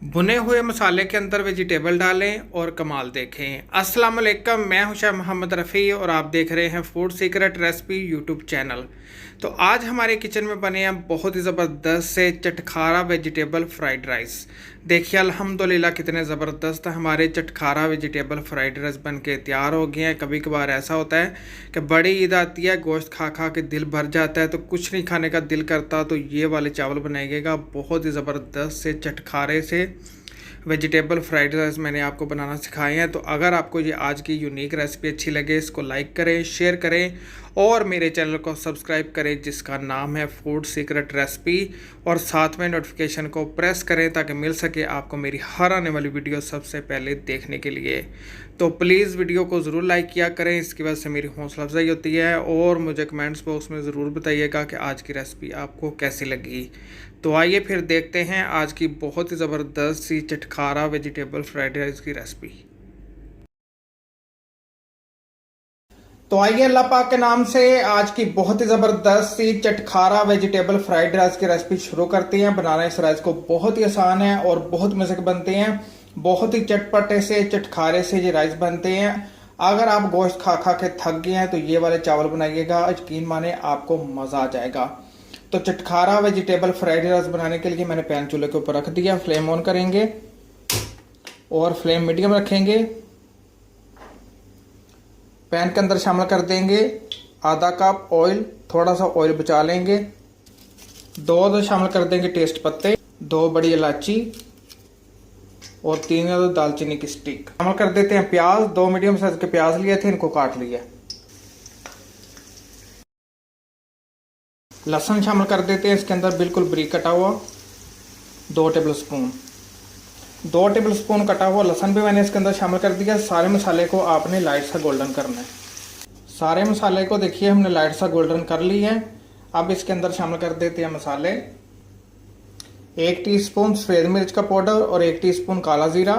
भुने हुए मसाले के अंदर वेजिटेबल डालें और कमाल देखें। अस्सलाम वालेकुम, मैं हूं शाह मोहम्मद रफ़ी और आप देख रहे हैं food secret recipe YouTube channel. तो आज हमारे किचन में बने हैं बहुत ही ज़बरदस्त से चटखारा वेजिटेबल फ्राइड राइस। देखिए अल्हम्दुलिल्लाह कितने ज़बरदस्त हमारे चटखारा वेजिटेबल फ्राइड राइस बन के तैयार हो गए हैं। कभी कभार ऐसा होता है कि बड़ी ईद आती है, गोश्त खा खा के दिल भर जाता है तो कुछ नहीं खाने का दिल करता, तो ये वाले चावल बनाइएगा। बहुत ही ज़बरदस्त से चटखारे से वेजिटेबल फ्राइड राइस मैंने आपको बनाना सिखाए हैं। तो अगर आपको ये आज की यूनिक रेसिपी अच्छी लगे, इसको लाइक करें, शेयर करें और मेरे चैनल को सब्सक्राइब करें जिसका नाम है फूड सीक्रेट रेसिपी, और साथ में नोटिफिकेशन को प्रेस करें ताकि मिल सके आपको मेरी हर आने वाली वीडियो सबसे पहले देखने के लिए। तो प्लीज़ वीडियो को ज़रूर लाइक किया करें, इसकी वजह से मेरी हौसला अफजाई होती है। और मुझे कमेंट्स बॉक्स में ज़रूर बताइएगा कि आज की रेसिपी आपको कैसी लगी। तो आइए फिर देखते हैं आज की बहुत ही ज़बरदस्त सी चटखारा वेजिटेबल फ्राइड राइस की रेसिपी। तो आइए अल्लाह पाक के नाम से आज की बहुत ही ज़बरदस्त सी चटखारा वेजिटेबल फ्राइड राइस की रेसिपी शुरू करते हैं। बनाना इस राइस को बहुत ही आसान है और बहुत मज़े के बनते हैं। बहुत ही चटपटे से चटखारे से ये राइस बनते हैं। अगर आप गोश्त खा खा के थक गए हैं तो ये वाले चावल बनाइएगा, यकीन माने आपको मज़ा आ जाएगा। तो चटखारा वेजिटेबल फ्राइड राइस बनाने के लिए मैंने पैन चूल्हे के ऊपर रख दिया। फ्लेम ऑन करेंगे और फ्लेम मीडियम रखेंगे। पैन के अंदर शामिल कर देंगे आधा कप ऑयल, थोड़ा सा ऑयल बचा लेंगे। दो शामिल कर देंगे टेस्ट पत्ते, 2 बड़ी इलायची और 3 दालचीनी की स्टिक। शामिल कर देते हैं प्याज, 2 मीडियम साइज के प्याज लिए थे, इनको काट लिया। लहसुन शामिल कर देते हैं इसके अंदर बिल्कुल बारीक कटा हुआ, 2 टेबलस्पून। 2 टेबलस्पून कटा हुआ लहसुन भी मैंने इसके अंदर शामिल कर दिया। सारे मसाले को आपने लाइट सा गोल्डन करना है। सारे मसाले को देखिए हमने लाइट सा गोल्डन कर ली है। अब इसके अंदर शामिल कर देते हैं मसाले। 1 टीस्पून सफ़ेद मिर्च का पाउडर और 1 टीस्पून काला ज़ीरा,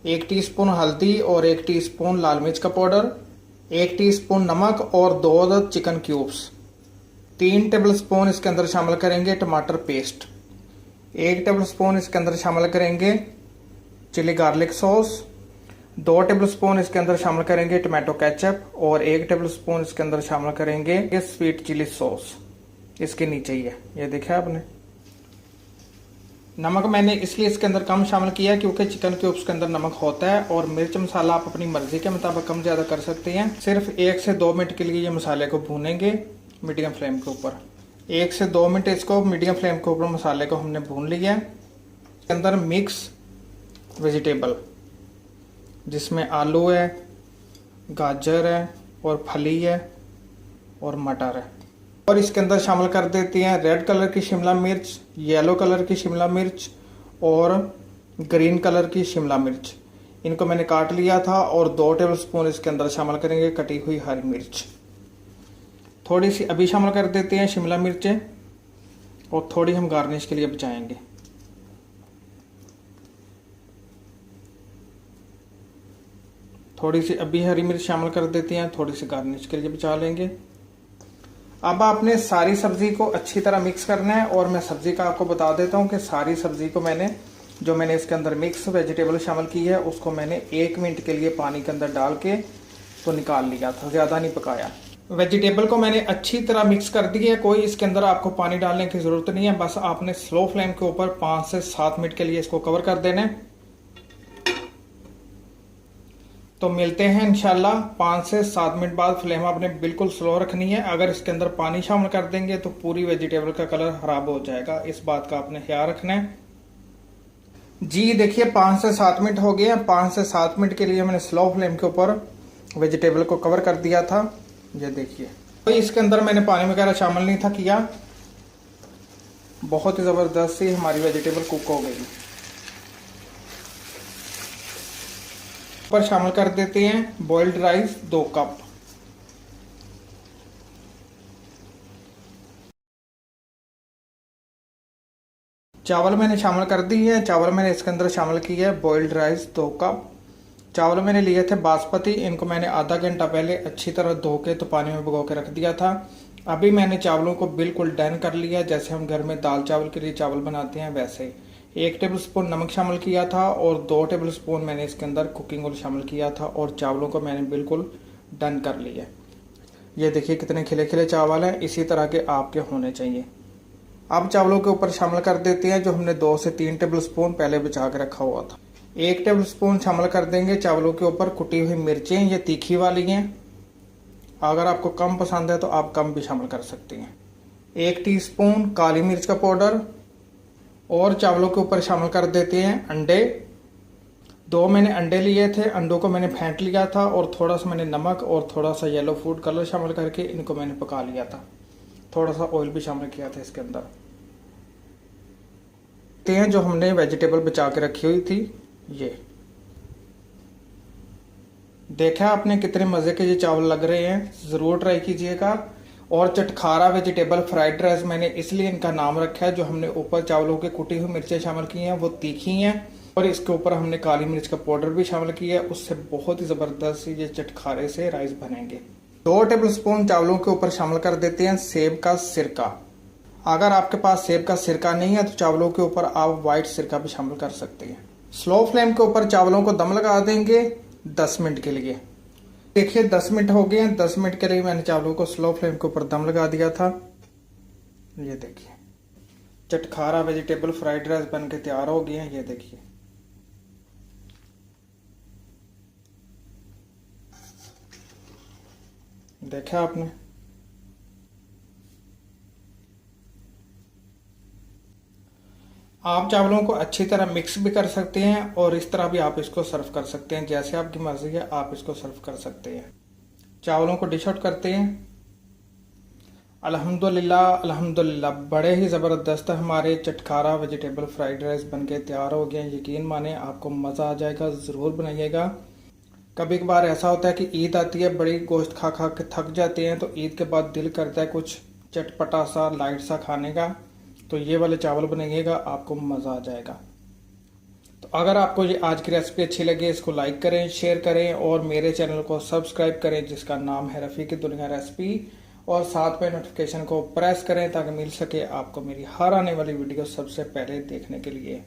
1 टीस्पून हल्दी और 1 टीस्पून लाल मिर्च का पाउडर, 1 टीस्पून नमक और 2 चिकन क्यूब्स। 3 टेबलस्पून इसके अंदर शामिल करेंगे टमाटर पेस्ट। 1 टेबलस्पून इसके अंदर शामिल करेंगे चिली गार्लिक सॉस। 2 टेबलस्पून इसके अंदर शामिल करेंगे टमाटो केचप और 1 टेबलस्पून इसके अंदर शामिल करेंगे स्वीट चिली सॉस। इसके नीचे ही है, ये देखा आपने। नमक मैंने इसलिए इसके अंदर कम शामिल किया क्योंकि चिकन क्यूब्स के अंदर नमक होता है, और मिर्च मसाला आप अपनी मर्जी के मुताबिक कम ज़्यादा कर सकते हैं। सिर्फ 1 से 2 मिनट के लिए ये मसाले को भूनेंगे मीडियम फ्लेम के ऊपर। 1 से 2 मिनट इसको मीडियम फ्लेम के ऊपर मसाले को हमने भून लिया है। इसके अंदर मिक्स वेजिटेबल जिसमें आलू है, गाजर है और फली है और मटर है, और इसके अंदर शामिल कर देते हैं रेड कलर की शिमला मिर्च, येलो कलर की शिमला मिर्च और ग्रीन कलर की शिमला मिर्च। इनको मैंने काट लिया था। और 2 टेबलस्पून इसके अंदर शामिल करेंगे कटी हुई हरी मिर्च। थोड़ी सी अभी शामिल कर देते हैं शिमला मिर्चें और थोड़ी हम गार्निश के लिए बचाएंगे। थोड़ी सी अभी हरी मिर्च शामिल कर देते हैं, थोड़ी सी गार्निश के लिए बचा लेंगे। अब आपने सारी सब्जी को अच्छी तरह मिक्स करना है, और मैं सब्जी का आपको बता देता हूं कि सारी सब्जी को मैंने इसके अंदर मिक्स वेजिटेबल शामिल की है उसको मैंने 1 मिनट के लिए पानी के अंदर डाल के तो निकाल लिया था, ज़्यादा नहीं पकाया। वेजिटेबल को मैंने अच्छी तरह मिक्स कर दी है, कोई इसके अंदर आपको पानी डालने की ज़रूरत नहीं है। बस आपने स्लो फ्लेम के ऊपर 5 से 7 मिनट के लिए इसको कवर कर देना है। तो मिलते हैं इंशाल्लाह 5 से 7 मिनट बाद। फ्लेम आपने बिल्कुल स्लो रखनी है। अगर इसके अंदर पानी शामिल कर देंगे तो पूरी वेजिटेबल का कलर खराब हो जाएगा, इस बात का आपने ख्याल रखना है। जी देखिए 5 से 7 मिनट हो गए हैं। 5 से 7 मिनट के लिए मैंने स्लो फ्लेम के ऊपर वेजिटेबल को कवर कर दिया था। ये देखिए तो इसके अंदर मैंने पानी वगैरह शामिल नहीं था किया। बहुत ही ज़बरदस्त सी हमारी वेजिटेबल कुक हो गई। पर शामिल कर देते हैं बॉइल्ड राइस 2 कप। चावल मैंने शामिल कर दी है। चावल मैंने इसके अंदर शामिल किया है बॉइल्ड राइस 2 कप। चावल मैंने लिए थे बासमती, इनको मैंने आधा घंटा पहले अच्छी तरह धो के तो पानी में भिगो के रख दिया था। अभी मैंने चावलों को बिल्कुल डन कर लिया, जैसे हम घर में दाल चावल के लिए चावल बनाते हैं वैसे ही। 1 टेबल स्पून नमक शामिल किया था और 2 टेबल स्पून मैंने इसके अंदर कुकिंग ऑयल शामिल किया था और चावलों को मैंने बिल्कुल डन कर लिया। ये देखिए कितने खिले खिले चावल हैं, इसी तरह के आपके होने चाहिए। अब चावलों के ऊपर शामिल कर देते हैं जो हमने 2 से 3 टेबल स्पून पहले बचा के रखा हुआ था। 1 टेबल स्पून शामिल कर देंगे चावलों के ऊपर कुटी हुई मिर्चें, ये तीखी वाली हैं। अगर आपको कम पसंद है तो आप कम भी शामिल कर सकते हैं। 1 टीस्पून काली मिर्च का पाउडर और चावलों के ऊपर शामिल कर देते हैं अंडे। 2 मैंने अंडे लिए थे, अंडों को मैंने फेंट लिया था और थोड़ा सा मैंने नमक और थोड़ा सा येलो फूड कलर शामिल करके इनको मैंने पका लिया था। थोड़ा सा ऑयल भी शामिल किया था इसके अंदर। जो हमने वेजिटेबल बचा के रखी हुई थी, ये देखा आपने कितने मज़े के ये चावल लग रहे हैं, ज़रूर ट्राई कीजिएगा। और चटखारा वेजिटेबल फ्राइड राइस मैंने इसलिए इनका नाम रखा है, जो हमने ऊपर चावलों के कुटी हुई मिर्चें शामिल की हैं वो तीखी हैं और इसके ऊपर हमने काली मिर्च का पाउडर भी शामिल किया है, उससे बहुत ही ज़बरदस्त ये चटखारे से राइस बनेंगे। 2 टेबल स्पून चावलों के ऊपर शामिल कर देते हैं सेब का सिरका। अगर आपके पास सेब का सिरका नहीं है तो चावलों के ऊपर आप वाइट सिरका भी शामिल कर सकते हैं। स्लो फ्लेम के ऊपर चावलों को दम लगा देंगे 10 मिनट के लिए। देखिए 10 मिनट हो गए हैं। 10 मिनट के लिए मैंने चावलों को स्लो फ्लेम के ऊपर दम लगा दिया था। ये देखिए चटखारा वेजिटेबल फ्राइड राइस बन के तैयार हो गए हैं। ये देखिए देखा आपने। आप चावलों को अच्छी तरह मिक्स भी कर सकते हैं और इस तरह भी आप इसको सर्व कर सकते हैं, जैसे आपकी मर्जी है आप इसको सर्व कर सकते हैं। चावलों को डिश आउट करते हैं। अल्हम्दुलिल्लाह अल्हम्दुलिल्लाह, बड़े ही ज़बरदस्त हमारे चटखारा वेजिटेबल फ्राइड राइस बनके तैयार हो गए। यकीन माने आपको मज़ा आ जाएगा, ज़रूर बनाइएगा। कभी कभार ऐसा होता है कि ईद आती है, बड़ी गोश्त खा खा के थक जाते हैं, तो ईद के बाद दिल करता है कुछ चटपटा सा लाइट सा खाने का, तो ये वाले चावल बनेगा, आपको मज़ा आ जाएगा। तो अगर आपको ये आज की रेसिपी अच्छी लगे, इसको लाइक करें, शेयर करें और मेरे चैनल को सब्सक्राइब करें जिसका नाम है रफ़ी की दुनिया रेसिपी, और साथ में नोटिफिकेशन को प्रेस करें ताकि मिल सके आपको मेरी हर आने वाली वीडियो सबसे पहले देखने के लिए।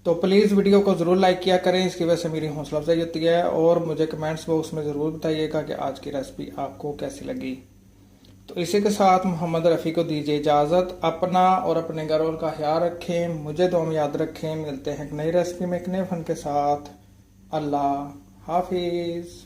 तो प्लीज़ वीडियो को ज़रूर लाइक किया करें, इसकी वजह से मेरी हौसला अफजाई होती है। और मुझे कमेंट्स बॉक्स में ज़रूर बताइएगा कि आज की रेसिपी आपको कैसी लगी। तो इसी के साथ मोहम्मद रफ़ी को दीजिए इजाज़त। अपना और अपने घर वालों का ख्याल रखें, मुझे दुआ में याद रखें। मिलते हैं एक नई रेसिपी में एक नए फन के साथ। अल्लाह हाफिज़।